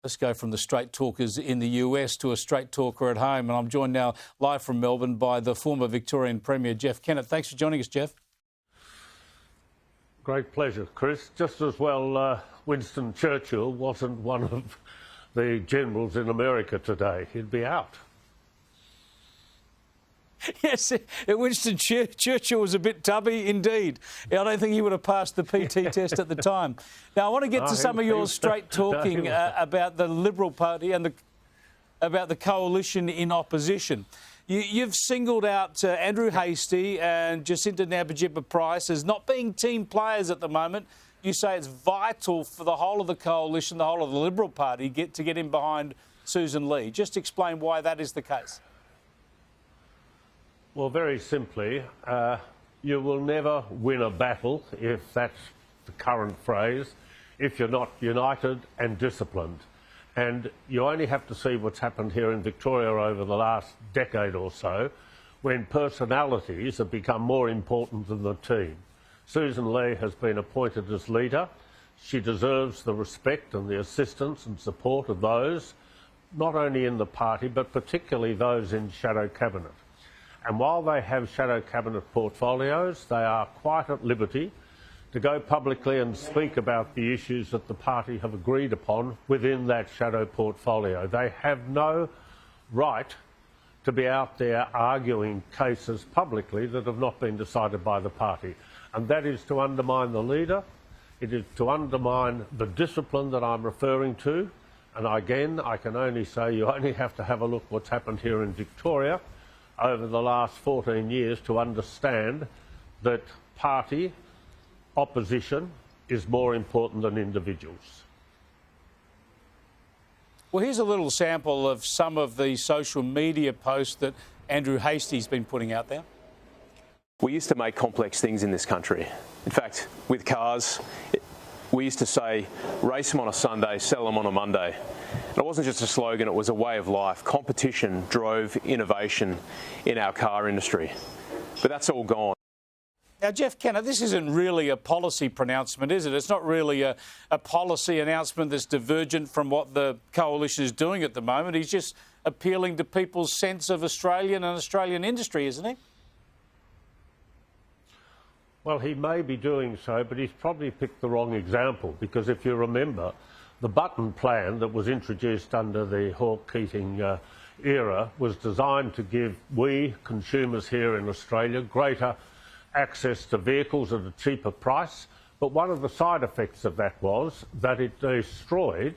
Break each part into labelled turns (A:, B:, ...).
A: Let's go from the straight talkers in the US to a straight talker at home. And I'm joined now live from Melbourne by the former Victorian Premier, Jeff Kennett. Thanks for joining us, Jeff.
B: Great pleasure, Chris. Just as well Winston Churchill wasn't one of the generals in America today. He'd be out.
A: Yes, Winston Churchill was a bit tubby indeed. I don't think he would have passed the PT test at the time. Now, I want to get to some of your straight talking about the Liberal Party and about the coalition in opposition. You've singled out Andrew Hastie and Jacinta Nampijinpa-Price as not being team players at the moment. You say it's vital for the whole of the coalition, the whole of the Liberal Party, to get in behind Sussan Ley. Just explain why that is the case.
B: Well, very simply, you will never win a battle, if that's the current phrase, if you're not united and disciplined. And you only have to see what's happened here in Victoria over the last decade or so, when personalities have become more important than the team. Sussan Ley has been appointed as leader. She deserves the respect and the assistance and support of those, not only in the party, but particularly those in shadow cabinet. And while they have shadow cabinet portfolios, they are quite at liberty to go publicly and speak about the issues that the party have agreed upon within that shadow portfolio. They have no right to be out there arguing cases publicly that have not been decided by the party. And that is to undermine the leader. It is to undermine the discipline that I'm referring to. And again, I can only say you only have to have a look what's happened here in Victoria over the last 14 years to understand that party opposition is more important than individuals.
A: Well, here's a little sample of some of the social media posts that Andrew Hastie's been putting out there.
C: We used to make complex things in this country. In fact, with cars, we used to say, race them on a Sunday, sell them on a Monday. And it wasn't just a slogan, it was a way of life. Competition drove innovation in our car industry. But that's all gone.
A: Now, Jeff Kennett, this isn't really a policy pronouncement, is it? It's not really a policy announcement that's divergent from what the coalition is doing at the moment. He's just appealing to people's sense of Australian and Australian industry, isn't he?
B: Well, he may be doing so, but he's probably picked the wrong example, because if you remember, the Button plan that was introduced under the Hawke-Keating era was designed to give we, consumers here in Australia, greater access to vehicles at a cheaper price. But one of the side effects of that was that it destroyed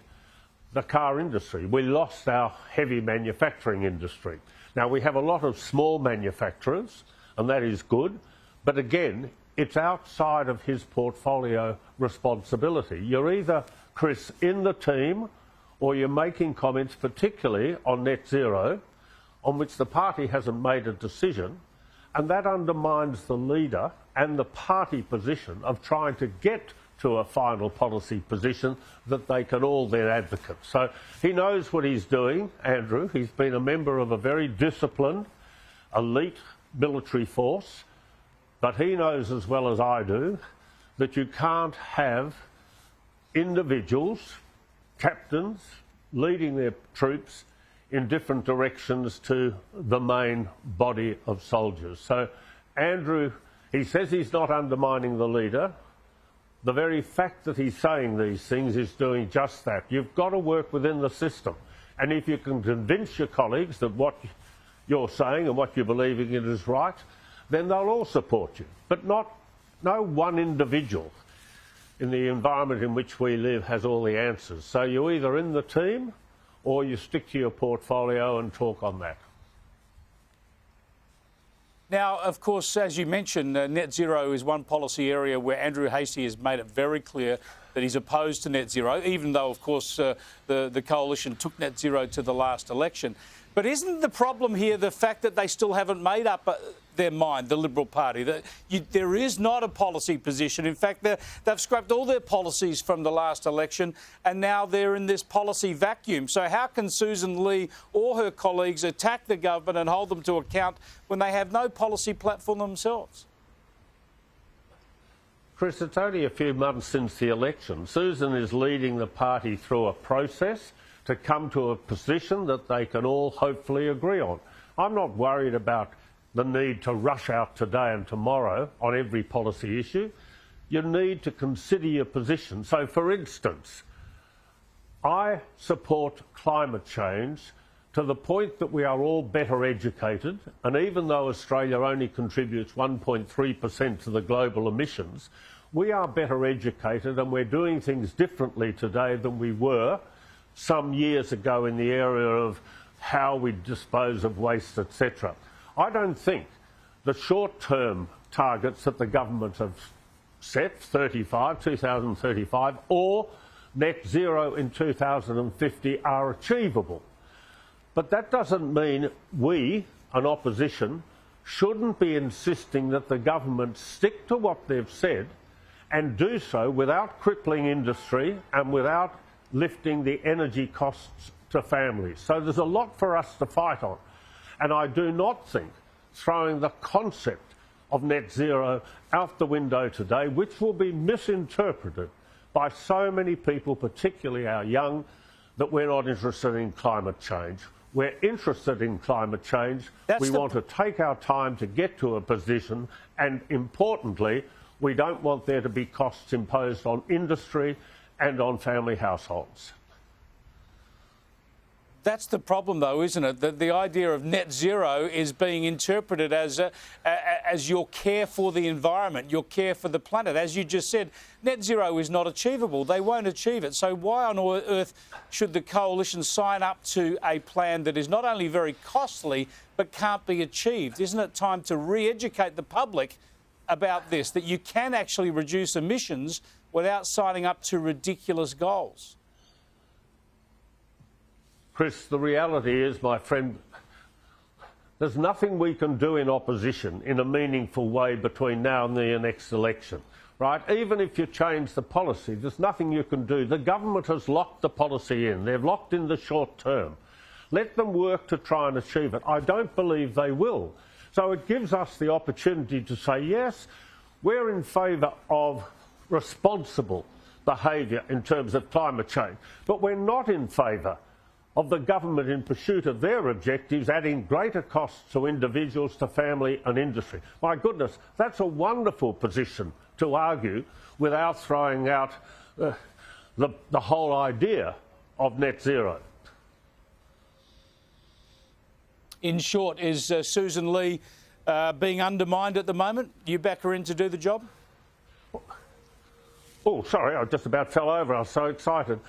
B: the car industry. We lost our heavy manufacturing industry. Now, we have a lot of small manufacturers, and that is good, but again, it's outside of his portfolio responsibility. You're either, Chris, in the team, or you're making comments, particularly on net zero, on which the party hasn't made a decision, and that undermines the leader and the party position of trying to get to a final policy position that they can all then advocate. So he knows what he's doing, Andrew. He's been a member of a very disciplined, elite military force. But he knows as well as I do that you can't have individuals, captains, leading their troops in different directions to the main body of soldiers. So Andrew, he says he's not undermining the leader. The very fact that he's saying these things is doing just that. You've got to work within the system. And if you can convince your colleagues that what you're saying and what you're believing in is right, then they'll all support you. But no one individual in the environment in which we live has all the answers. So you're either in the team or you stick to your portfolio and talk on that.
A: Now, of course, as you mentioned, net zero is one policy area where Andrew Hastie has made it very clear that he's opposed to net zero, even though, of course, the coalition took net zero to the last election. But isn't the problem here the fact that they still haven't made up their mind, the Liberal Party? That there is not a policy position. In fact, they've scrapped all their policies from the last election, and now they're in this policy vacuum. So how can Sussan Ley or her colleagues attack the government and hold them to account when they have no policy platform themselves?
B: Chris, it's only a few months since the election. Sussan is leading the party through a process to come to a position that they can all hopefully agree on. I'm not worried about the need to rush out today and tomorrow on every policy issue. You need to consider your position. So, for instance, I support climate change to the point that we are all better educated, and even though Australia only contributes 1.3% to the global emissions, we are better educated and we're doing things differently today than we were some years ago in the area of how we dispose of waste, etc. I don't think the short-term targets that the government have set, 2035, or net zero in 2050 are achievable. But that doesn't mean we, an opposition, shouldn't be insisting that the government stick to what they've said and do so without crippling industry and without lifting the energy costs to families. So there's a lot for us to fight on. And I do not think throwing the concept of net zero out the window today, which will be misinterpreted by so many people, particularly our young, that we're not interested in climate change. We're interested in climate change. We want to take our time to get to a position, and importantly, we don't want there to be costs imposed on industry and on family households.
A: That's the problem, though, isn't it? That the idea of net zero is being interpreted as your care for the environment, your care for the planet. As you just said, net zero is not achievable. They won't achieve it. So why on earth should the coalition sign up to a plan that is not only very costly but can't be achieved? Isn't it time to re-educate the public about this, that you can actually reduce emissions without signing up to ridiculous goals?
B: Chris, the reality is, my friend, there's nothing we can do in opposition in a meaningful way between now and the next election, right? Even if you change the policy, there's nothing you can do. The government has locked the policy in. They've locked in the short term. Let them work to try and achieve it. I don't believe they will. So it gives us the opportunity to say, yes, we're in favour of responsible behaviour in terms of climate change, but we're not in favour of the government in pursuit of their objectives adding greater costs to individuals, to family and industry. My goodness, that's a wonderful position to argue without throwing out the whole idea of net zero.
A: In short, is Sussan Ley being undermined at the moment? You back her in to do the job?
B: Oh, sorry, I just about fell over. I was so excited.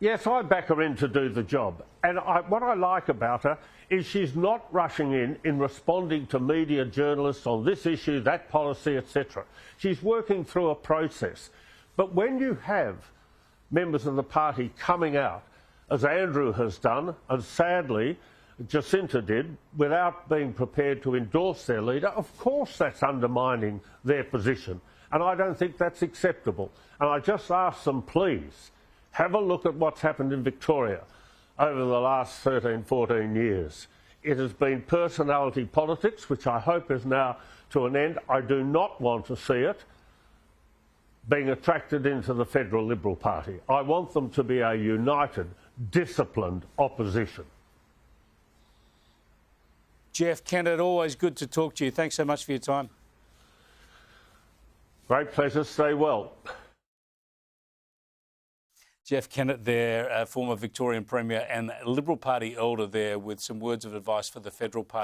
B: Yes, I back her in to do the job. And what I like about her is she's not rushing in responding to media journalists on this issue, that policy, etc. She's working through a process. But when you have members of the party coming out, as Andrew has done, and sadly Jacinta did, without being prepared to endorse their leader, of course that's undermining their position. And I don't think that's acceptable. And I just ask them, please, have a look at what's happened in Victoria over the last 13, 14 years. It has been personality politics, which I hope is now to an end. I do not want to see it being attracted into the Federal Liberal Party. I want them to be a united, disciplined opposition.
A: Jeff Kennett, always good to talk to you. Thanks so much for your time.
B: Great pleasure. Stay well.
A: Jeff Kennett there, former Victorian Premier and Liberal Party elder there, with some words of advice for the Federal Party.